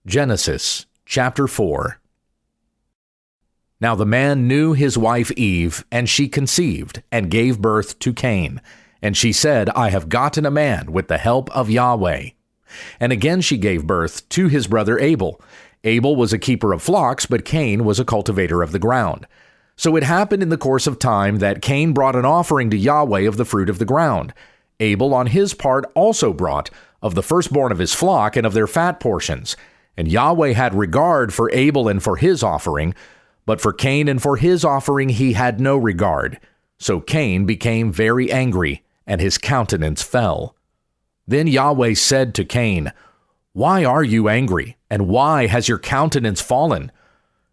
Genesis chapter 4. Now the man knew his wife Eve, and she conceived, and gave birth to Cain. And she said, I have gotten a man with the help of Yahweh. And again she gave birth to his brother Abel. Abel was a keeper of flocks, but Cain was a cultivator of the ground. So it happened in the course of time that Cain brought an offering to Yahweh of the fruit of the ground. Abel on his part also brought of the firstborn of his flock and of their fat portions. And Yahweh had regard for Abel and for his offering, but for Cain and for his offering he had no regard. So Cain became very angry, and his countenance fell. Then Yahweh said to Cain, Why are you angry, and why has your countenance fallen?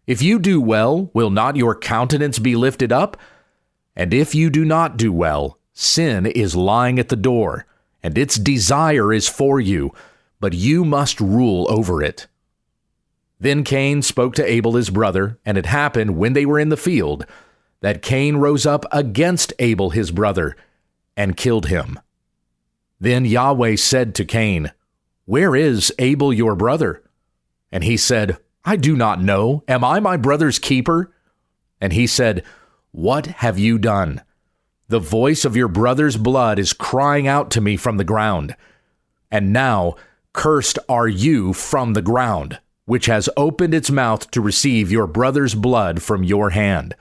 If you do well, will not your countenance be lifted up? And if you do not do well, sin is lying at the door, and its desire is for you, but you must rule over it. Then Cain spoke to Abel his brother, and it happened when they were in the field, that Cain rose up against Abel his brother, and killed him. Then Yahweh said to Cain, Where is Abel your brother? And he said, I do not know. Am I my brother's keeper? And he said, What have you done? The voice of your brother's blood is crying out to me from the ground. And now, cursed are you from the ground, which has opened its mouth to receive your brother's blood from your hand.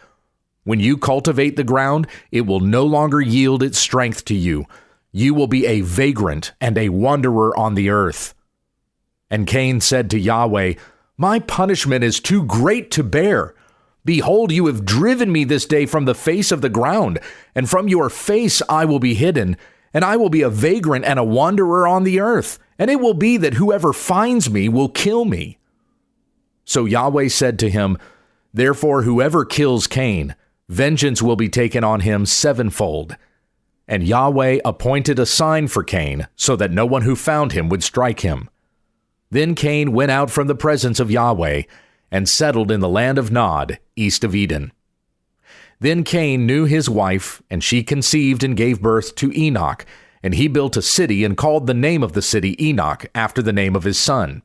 When you cultivate the ground, it will no longer yield its strength to you. You will be a vagrant and a wanderer on the earth. And Cain said to Yahweh, My punishment is too great to bear. Behold, you have driven me this day from the face of the ground, and from your face I will be hidden, and I will be a vagrant and a wanderer on the earth, and it will be that whoever finds me will kill me. So Yahweh said to him, Therefore whoever kills Cain, vengeance will be taken on him sevenfold. And Yahweh appointed a sign for Cain, so that no one who found him would strike him. Then Cain went out from the presence of Yahweh, and settled in the land of Nod, east of Eden. Then Cain knew his wife, and she conceived and gave birth to Enoch, and he built a city and called the name of the city Enoch, after the name of his son.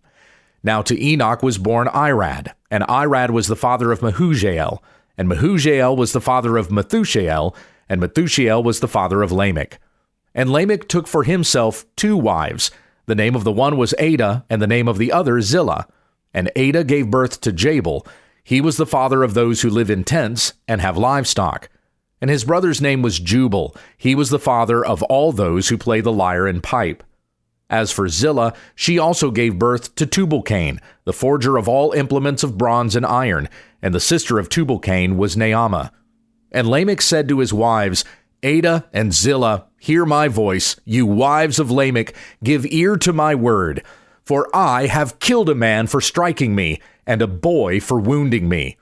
Now to Enoch was born Irad, and Irad was the father of Mehujael, and Mehujael was the father of Methushael, and Methushael was the father of Lamech. And Lamech took for himself 2 wives. The name of the one was Adah, and the name of the other Zillah. And Adah gave birth to Jabal. He was the father of those who live in tents and have livestock. And his brother's name was Jubal. He was the father of all those who play the lyre and pipe. As for Zillah, she also gave birth to Tubal-Cain, the forger of all implements of bronze and iron, and the sister of Tubal-Cain was Naamah. And Lamech said to his wives, Adah and Zillah, hear my voice, you wives of Lamech, give ear to my word. For I have killed a man for striking me, and a boy for wounding me.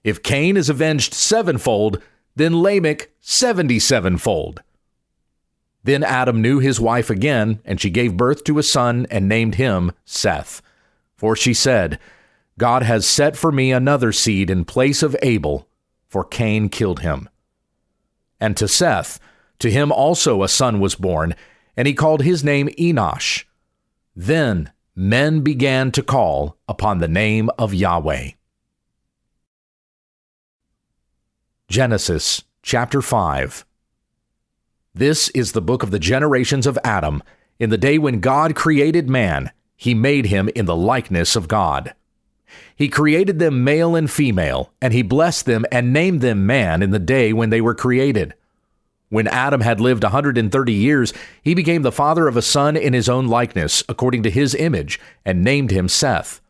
If Cain is avenged sevenfold, then Lamech 77-fold. Then Adam knew his wife again, and she gave birth to a son and named him Seth. For she said, God has set for me another seed in place of Abel, for Cain killed him. And to Seth, to him also a son was born, and he called his name Enosh. Then men began to call upon the name of Yahweh. Genesis chapter 5. This is the book of the generations of Adam. In the day when God created man, he made him in the likeness of God. He created them male and female, and he blessed them and named them man in the day when they were created. When Adam had lived 130 years, he became the father of a son in his own likeness, according to his image, and named him Seth.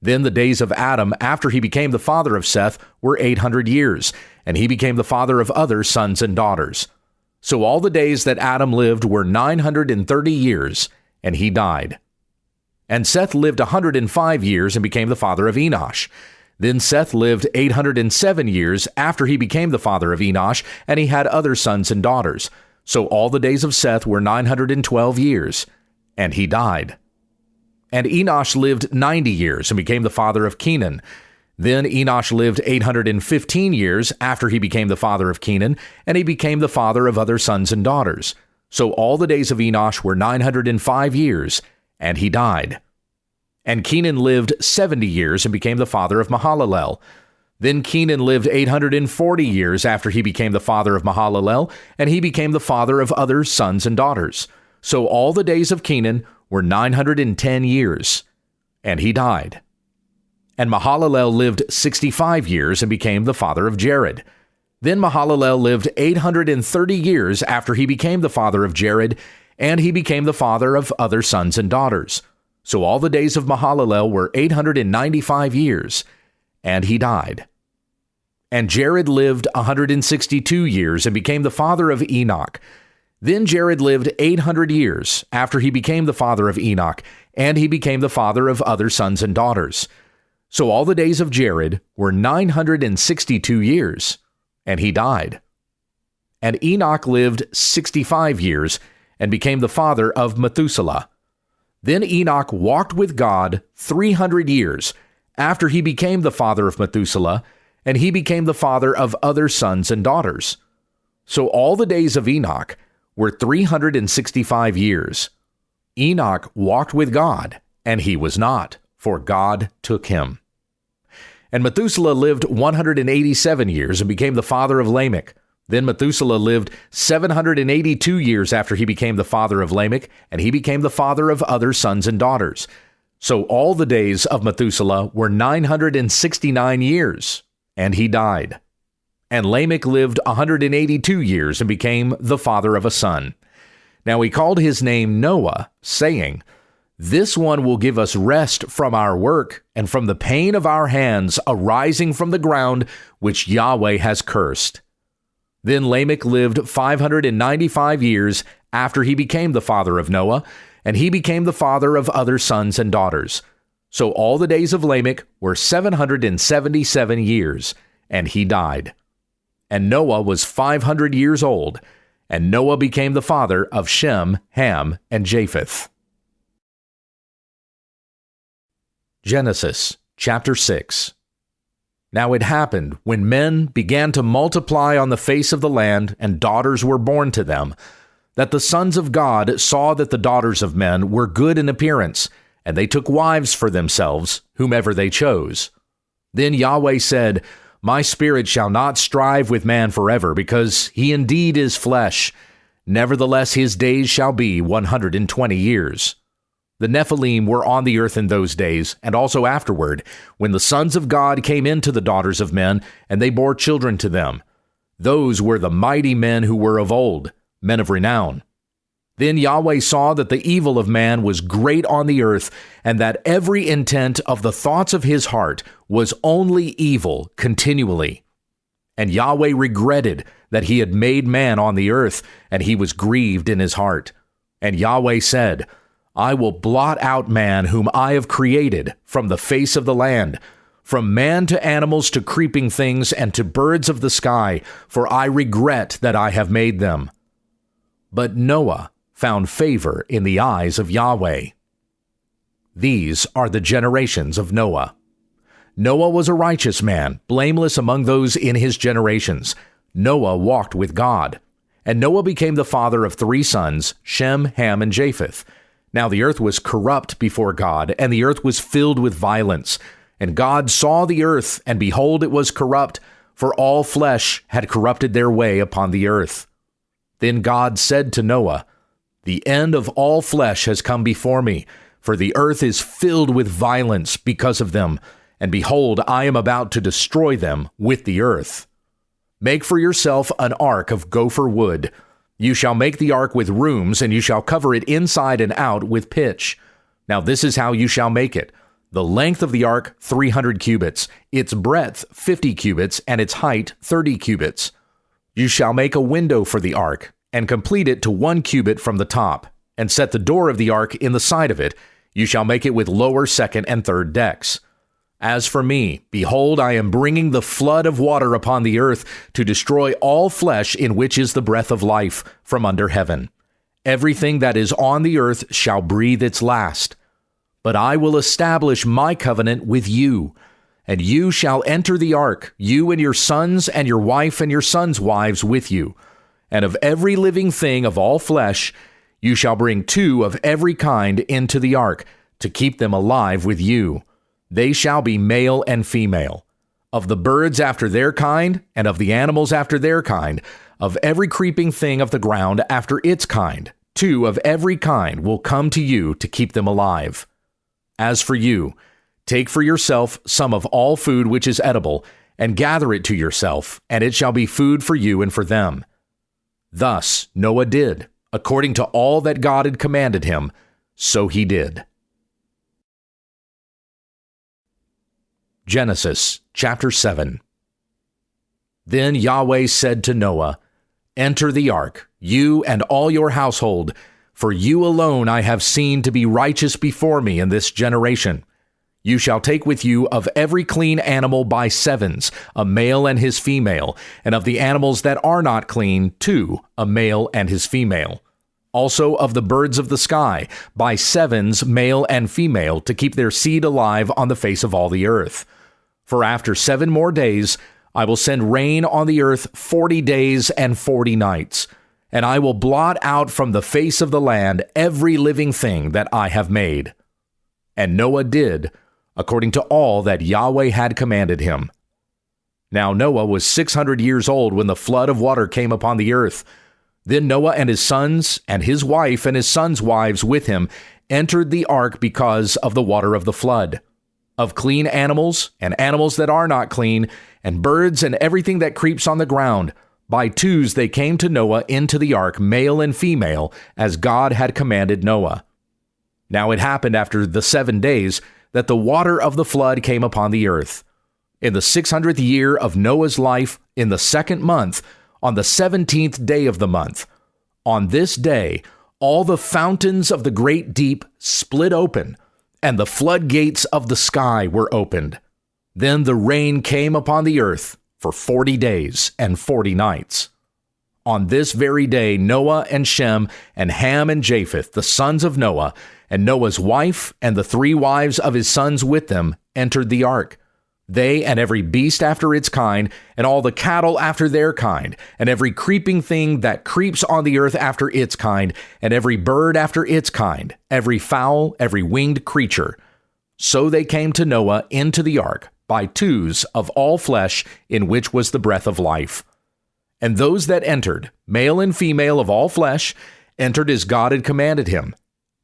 Then the days of Adam after he became the father of Seth were 800 years, and he became the father of other sons and daughters. So all the days that Adam lived were 930 years, and he died. And Seth lived 105 years and became the father of Enosh. Then Seth lived 807 years after he became the father of Enosh, and he had other sons and daughters. So all the days of Seth were 912 years, and he died. And Enosh lived 90 years and became the father of Kenan. Then Enosh lived 815 years after he became the father of Kenan, and he became the father of other sons and daughters. So all the days of Enosh were 905 years, and he died. And Kenan lived 70 years and became the father of Mahalalel. Then Kenan lived 840 years after he became the father of Mahalalel, and he became the father of other sons and daughters. So all the days of Kenan were 910 years, and he died. And Mahalalel lived 65 years and became the father of Jared. Then Mahalalel lived 830 years after he became the father of Jared, and he became the father of other sons and daughters. So all the days of Mahalalel were 895 years, and he died. And Jared lived 162 years and became the father of Enoch. Then Jared lived 800 years after he became the father of Enoch, and he became the father of other sons and daughters. So all the days of Jared were 962 years, and he died. And Enoch lived 65 years and became the father of Methuselah. Then Enoch walked with God 300 years after he became the father of Methuselah, and he became the father of other sons and daughters. So all the days of Enoch were 365 years. Enoch walked with God, and he was not, for God took him. And Methuselah lived 187 years and became the father of Lamech. Then Methuselah lived 782 years after he became the father of Lamech, and he became the father of other sons and daughters. So all the days of Methuselah were 969 years, and he died. And Lamech lived 182 years and became the father of a son. Now he called his name Noah, saying, "This one will give us rest from our work and from the pain of our hands arising from the ground which Yahweh has cursed." Then Lamech lived 595 years after he became the father of Noah, and he became the father of other sons and daughters. So all the days of Lamech were 777 years, and he died. And Noah was 500 years old, and Noah became the father of Shem, Ham, and Japheth. Genesis chapter 6. Now it happened, when men began to multiply on the face of the land, and daughters were born to them, that the sons of God saw that the daughters of men were good in appearance, and they took wives for themselves, whomever they chose. Then Yahweh said, "My spirit shall not strive with man forever, because he indeed is flesh. Nevertheless his days shall be 120 years. The Nephilim were on the earth in those days, and also afterward, when the sons of God came into the daughters of men, and they bore children to them. Those were the mighty men who were of old, men of renown. Then Yahweh saw that the evil of man was great on the earth, and that every intent of the thoughts of his heart was only evil continually. And Yahweh regretted that he had made man on the earth, and he was grieved in his heart. And Yahweh said, I will blot out man whom I have created from the face of the land, from man to animals to creeping things and to birds of the sky, for I regret that I have made them. But Noah found favor in the eyes of Yahweh. These are the generations of Noah. Noah was a righteous man, blameless among those in his generations. Noah walked with God. And Noah became the father of 3 sons, Shem, Ham, and Japheth. Now the earth was corrupt before God, and the earth was filled with violence. And God saw the earth, and behold, it was corrupt, for all flesh had corrupted their way upon the earth. Then God said to Noah, The end of all flesh has come before me, for the earth is filled with violence because of them, and behold, I am about to destroy them with the earth. Make for yourself an ark of gopher wood. You shall make the ark with rooms, and you shall cover it inside and out with pitch. Now this is how you shall make it. The length of the ark 300 cubits, its breadth 50 cubits, and its height 30 cubits. You shall make a window for the ark, and complete it to 1 cubit from the top, and set the door of the ark in the side of it. You shall make it with lower, second, and third decks. As for me, behold, I am bringing the flood of water upon the earth to destroy all flesh in which is the breath of life from under heaven. Everything that is on the earth shall breathe its last. But I will establish my covenant with you, and you shall enter the ark, you and your sons and your wife and your sons' wives with you. And of every living thing of all flesh, you shall bring 2 of every kind into the ark, to keep them alive with you. They shall be male and female. Of the birds after their kind, and of the animals after their kind, of every creeping thing of the ground after its kind, 2 of every kind will come to you to keep them alive. As for you, take for yourself some of all food which is edible, and gather it to yourself, and it shall be food for you and for them. Thus Noah did, according to all that God had commanded him, so he did. Genesis chapter 7. Then Yahweh said to Noah, Enter the ark, you and all your household, for you alone I have seen to be righteous before me in this generation. You shall take with you of every clean animal by 7s, a male and his female, and of the animals that are not clean, 2, a male and his female. Also of the birds of the sky, by 7s, male and female, to keep their seed alive on the face of all the earth. For after 7 more days, I will send rain on the earth 40 days and 40 nights, and I will blot out from the face of the land every living thing that I have made. And Noah did, according to all that Yahweh had commanded him. Now Noah was 600 years old when the flood of water came upon the earth. Then Noah and his sons and his wife and his sons' wives with him entered the ark because of the water of the flood. Of clean animals and animals that are not clean, and birds and everything that creeps on the ground, by 2s they came to Noah into the ark, male and female, as God had commanded Noah. Now it happened after the 7 days that the water of the flood came upon the earth. In the 600th year of Noah's life, in the 2nd month, on the 17th day of the month, on this day, all the fountains of the great deep split open, and the floodgates of the sky were opened. Then the rain came upon the earth for 40 days and 40 nights. On this very day, Noah and Shem and Ham and Japheth, the sons of Noah, and Noah's wife and the 3 wives of his sons with them, entered the ark. They and every beast after its kind, and all the cattle after their kind, and every creeping thing that creeps on the earth after its kind, and every bird after its kind, every fowl, every winged creature. So they came to Noah into the ark by 2s of all flesh, in which was the breath of life. And those that entered, male and female of all flesh, entered as God had commanded him,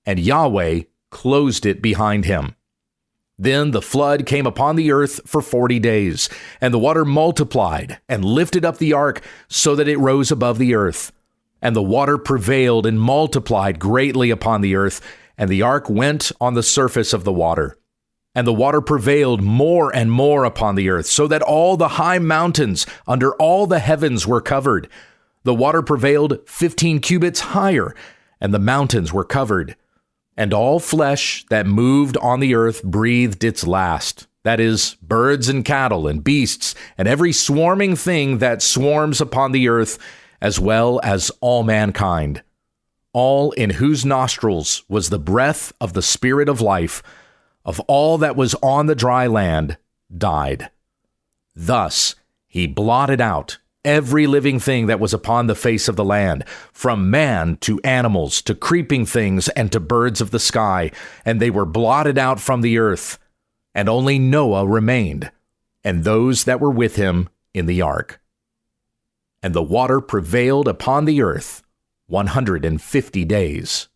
and Yahweh closed it behind him. Then the flood came upon the earth for 40 days, and the water multiplied and lifted up the ark so that it rose above the earth. And the water prevailed and multiplied greatly upon the earth, and the ark went on the surface of the water. And the water prevailed more and more upon the earth, so that all the high mountains under all the heavens were covered. The water prevailed 15 cubits higher, and the mountains were covered. And all flesh that moved on the earth breathed its last, that is, birds and cattle and beasts, and every swarming thing that swarms upon the earth, as well as all mankind, all in whose nostrils was the breath of the Spirit of life, of all that was on the dry land, died. Thus he blotted out every living thing that was upon the face of the land, from man to animals to creeping things and to birds of the sky, and they were blotted out from the earth. And only Noah remained, and those that were with him in the ark. And the water prevailed upon the earth 150 days.